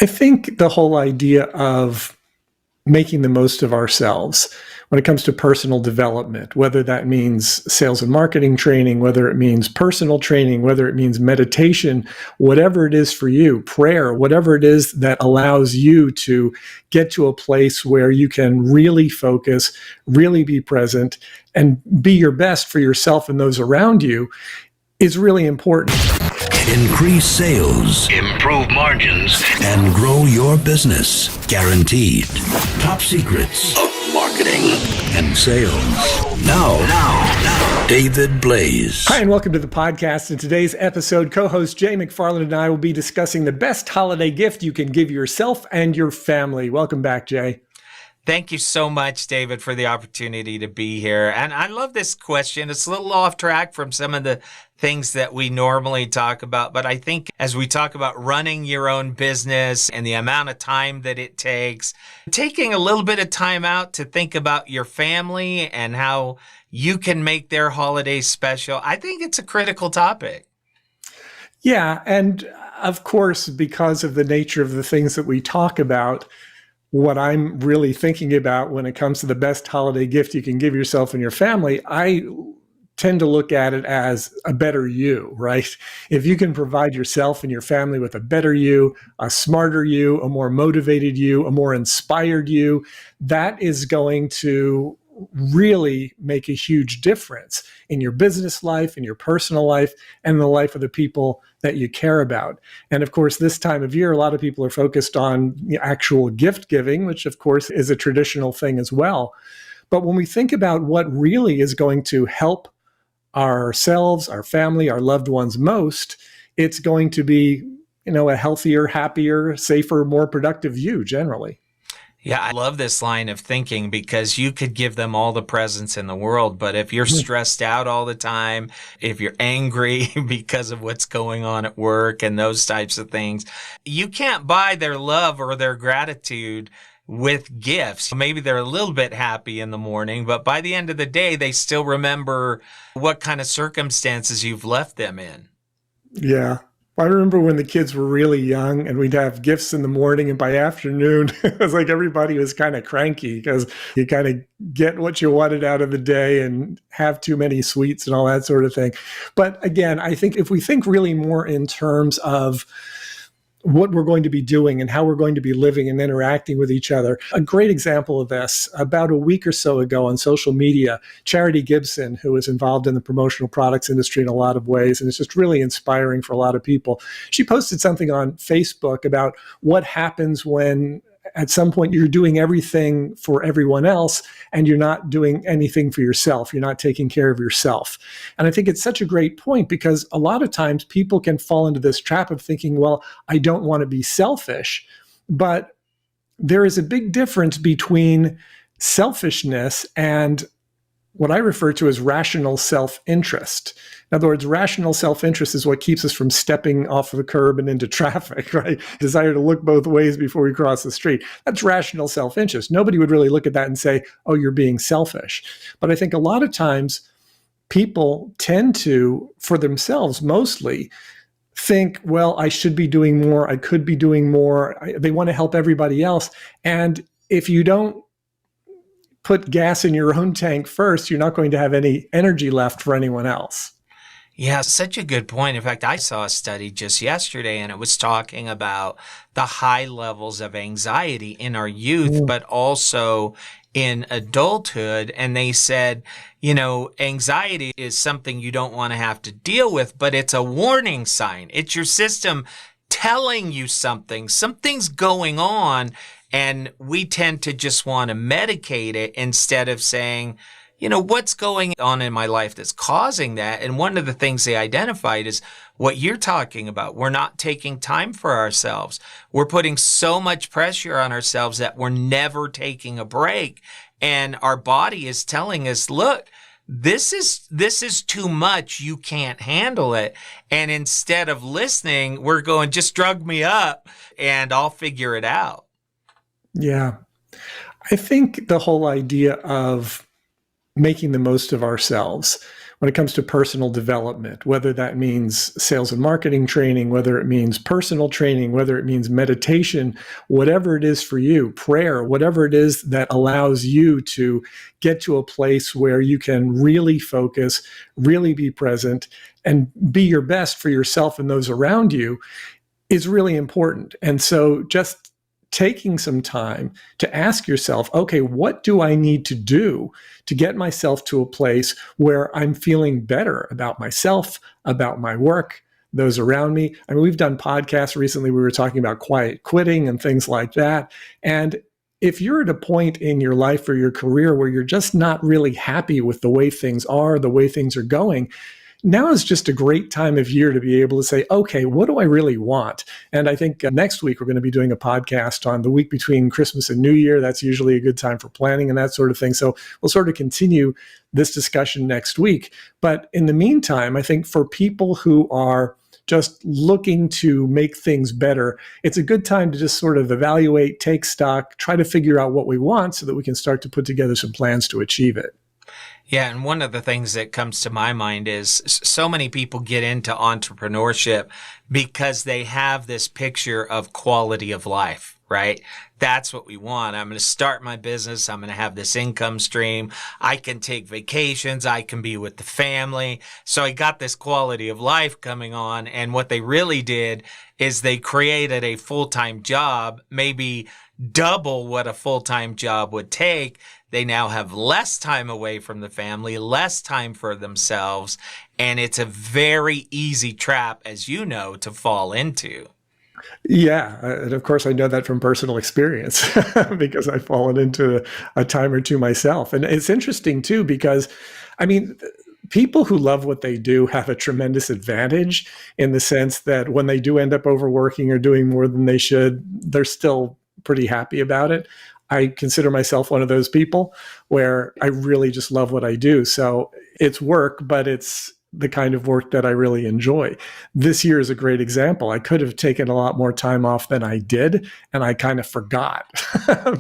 I think the whole idea of making the most of ourselves when it comes to personal development, whether that means sales and marketing training, whether it means personal training, whether it means meditation, whatever it is for you, prayer, whatever it is that allows you to get to a place where you can really focus, really be present, and be your best for yourself and those around you is really important. Increase sales, improve margins, and grow your business. Guaranteed. Top secrets of marketing and sales. Now, David Blaze. Hi, and welcome to the podcast. In today's episode, co-host Jay McFarland and I will be discussing the best holiday gift you can give yourself and your family. Welcome back, Jay. Thank you so much, David, for the opportunity to be here. And I love this question. It's a little off track from some of the things that we normally talk about. But I think as we talk about running your own business and the amount of time that it takes, taking a little bit of time out to think about your family and how you can make their holidays special, I think it's a critical topic. Yeah. And of course, because of the nature of the things that we talk about, what I'm really thinking about when it comes to the best holiday gift you can give yourself and your family, I tend to look at it as a better you, right? If you can provide yourself and your family with a better you, a smarter you, a more motivated you, a more inspired you, that is going to really make a huge difference in your business life, in your personal life, and in the life of the people that you care about. And of course, this time of year, a lot of people are focused on actual gift giving, which of course is a traditional thing as well. But when we think about what really is going to help ourselves, our family, our loved ones most, it's going to be, a healthier, happier, safer, more productive you generally. Yeah, I love this line of thinking because you could give them all the presents in the world, but if you're stressed out all the time, if you're angry because of what's going on at work and those types of things, you can't buy their love or their gratitude with gifts. Maybe they're a little bit happy in the morning, but by the end of the day, they still remember what kind of circumstances you've left them in. Yeah. I remember when the kids were really young and we'd have gifts in the morning, and by afternoon, it was like everybody was kind of cranky because you kind of get what you wanted out of the day and have too many sweets and all that sort of thing. But again, I think if we think really more in terms of what we're going to be doing and how we're going to be living and interacting with each other. A great example of this, about a week or so ago on social media, Charity Gibson, who is involved in the promotional products industry in a lot of ways, and it's just really inspiring for a lot of people. She posted something on Facebook about what happens when at some point you're doing everything for everyone else and you're not doing anything for yourself. You're not taking care of yourself. And I think it's such a great point because a lot of times people can fall into this trap of thinking, well, I don't want to be selfish. But there is a big difference between selfishness and what I refer to as rational self-interest. In other words, rational self-interest is what keeps us from stepping off of the curb and into traffic, right? Desire to look both ways before we cross the street. That's rational self-interest. Nobody would really look at that and say, oh, you're being selfish. But I think a lot of times people tend to, for themselves mostly, think, well, I should be doing more. I could be doing more. They want to help everybody else. And if you don't put gas in your own tank first, you're not going to have any energy left for anyone else. Yeah, such a good point. In fact, I saw a study just yesterday and it was talking about the high levels of anxiety in our youth, but also in adulthood. And they said, anxiety is something you don't want to have to deal with, but it's a warning sign. It's your system telling you something's going on. And we tend to just want to medicate it instead of saying, what's going on in my life that's causing that? And one of the things they identified is what you're talking about. We're not taking time for ourselves. We're putting so much pressure on ourselves that we're never taking a break. And our body is telling us, look, this is too much. You can't handle it. And instead of listening, we're going, just drug me up and I'll figure it out. Yeah. I think the whole idea of making the most of ourselves when it comes to personal development, whether that means sales and marketing training, whether it means personal training, whether it means meditation, whatever it is for you, prayer, whatever it is that allows you to get to a place where you can really focus, really be present, and be your best for yourself and those around you is really important. And so just taking some time to ask yourself, okay, what do I need to do to get myself to a place where I'm feeling better about myself, about my work, those around me? I mean, we've done podcasts recently. We were talking about quiet quitting and things like that. And if you're at a point in your life or your career where you're just not really happy with the way things are, the way things are going, now is just a great time of year to be able to say, okay, what do I really want? And I think next week we're going to be doing a podcast on the week between Christmas and New Year. That's usually a good time for planning and that sort of thing. So we'll sort of continue this discussion next week. But in the meantime, I think for people who are just looking to make things better, it's a good time to just sort of evaluate, take stock, try to figure out what we want so that we can start to put together some plans to achieve it. Yeah, and one of the things that comes to my mind is so many people get into entrepreneurship because they have this picture of quality of life, right? That's what we want. I'm going to start my business. I'm going to have this income stream. I can take vacations. I can be with the family. So I got this quality of life coming on. And what they really did is they created a full-time job, maybe double what a full-time job would take. They now have less time away from the family, less time for themselves, and it's a very easy trap, as you know, to fall into. Yeah, and of course I know that from personal experience because I've fallen into a time or two myself. And it's interesting too because, I mean, people who love what they do have a tremendous advantage in the sense that when they do end up overworking or doing more than they should, they're still pretty happy about it. I consider myself one of those people where I really just love what I do. So it's work, but it's the kind of work that I really enjoy. This year is a great example. I could have taken a lot more time off than I did, and I kind of forgot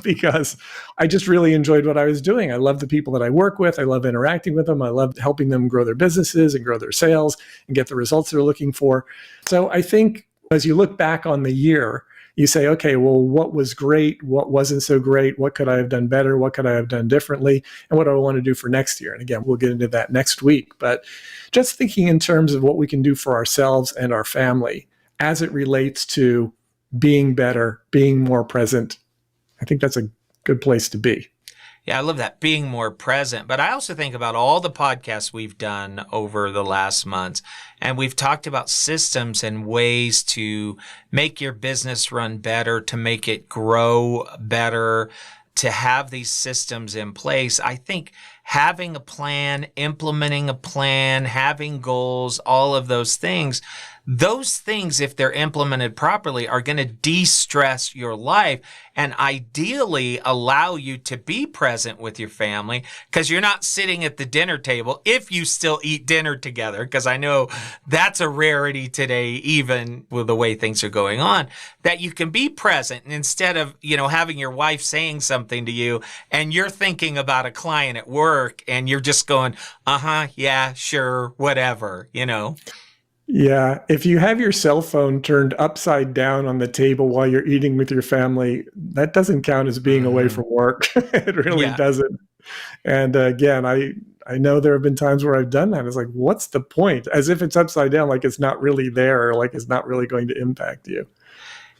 because I just really enjoyed what I was doing. I love the people that I work with. I love interacting with them. I love helping them grow their businesses and grow their sales and get the results they're looking for. So I think as you look back on the year, you say, okay, well, what was great? What wasn't so great? What could I have done better? What could I have done differently? And what do I want to do for next year? And again, we'll get into that next week. But just thinking in terms of what we can do for ourselves and our family as it relates to being better, being more present, I think that's a good place to be. Yeah, I love that, being more present. But I also think about all the podcasts we've done over the last months, and we've talked about systems and ways to make your business run better, to make it grow better, to have these systems in place. I think having a plan, implementing a plan, having goals, all of those things, if they're implemented properly, are going to de-stress your life and ideally allow you to be present with your family because you're not sitting at the dinner table if you still eat dinner together, because I know that's a rarity today, even with the way things are going on, that you can be present and instead of, having your wife saying something to you and you're thinking about a client at work and you're just going, yeah, sure, whatever. Yeah, if you have your cell phone turned upside down on the table while you're eating with your family, that doesn't count as being away from work. It really doesn't. And again, I know there have been times where I've done that. It's like, what's the point? As if it's upside down, like it's not really there, or like it's not really going to impact you.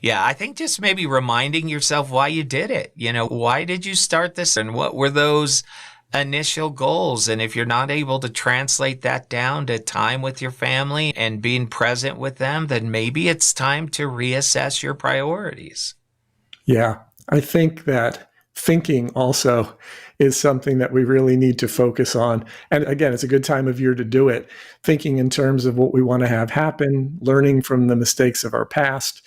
Yeah, I think just maybe reminding yourself why you did it. Why did you start this and what were those initial goals? And if you're not able to translate that down to time with your family and being present with them, then maybe it's time to reassess your priorities. Yeah, I think that thinking also is something that we really need to focus on. And again, it's a good time of year to do it. Thinking in terms of what we want to have happen, learning from the mistakes of our past.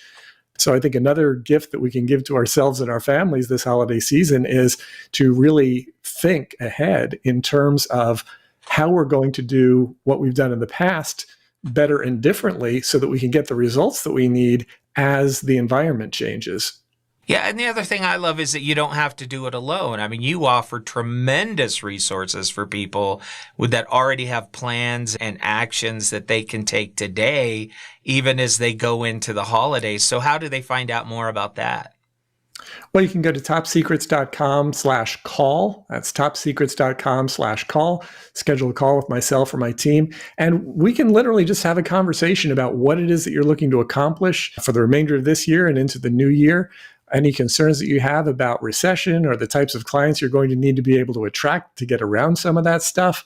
So I think another gift that we can give to ourselves and our families this holiday season is to really think ahead in terms of how we're going to do what we've done in the past better and differently so that we can get the results that we need as the environment changes. Yeah, and the other thing I love is that you don't have to do it alone. I mean, you offer tremendous resources for people that already have plans and actions that they can take today, even as they go into the holidays. So how do they find out more about that? Well, you can go to topsecrets.com/call. That's topsecrets.com/call. Schedule a call with myself or my team. And we can literally just have a conversation about what it is that you're looking to accomplish for the remainder of this year and into the new year. Any concerns that you have about recession or the types of clients you're going to need to be able to attract to get around some of that stuff.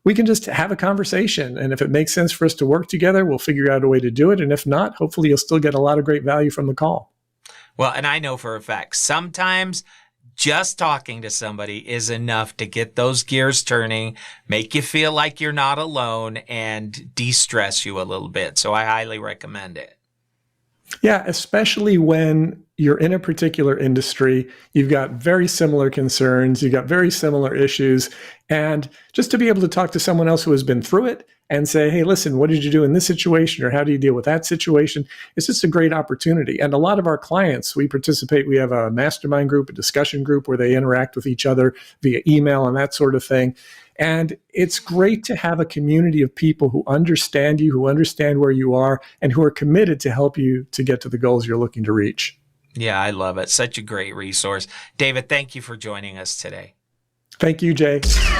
We can just have a conversation. And if it makes sense for us to work together, we'll figure out a way to do it. And if not, hopefully you'll still get a lot of great value from the call. Well, and I know for a fact, sometimes just talking to somebody is enough to get those gears turning, make you feel like you're not alone, and de-stress you a little bit. So I highly recommend it. Yeah, especially when you're in a particular industry, you've got very similar concerns, you've got very similar issues, and just to be able to talk to someone else who has been through it and say, hey, listen, what did you do in this situation, or how do you deal with that situation? It's just a great opportunity. And a lot of our clients, we have a mastermind group, a discussion group where they interact with each other via email and that sort of thing. And it's great to have a community of people who understand you, who understand where you are, and who are committed to help you to get to the goals you're looking to reach. Yeah, I love it. Such a great resource. David, thank you for joining us today. Thank you, Jay.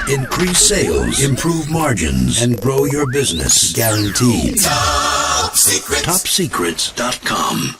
Increase sales, improve margins, and grow your business. Guaranteed. Top Secrets. TopSecrets.com.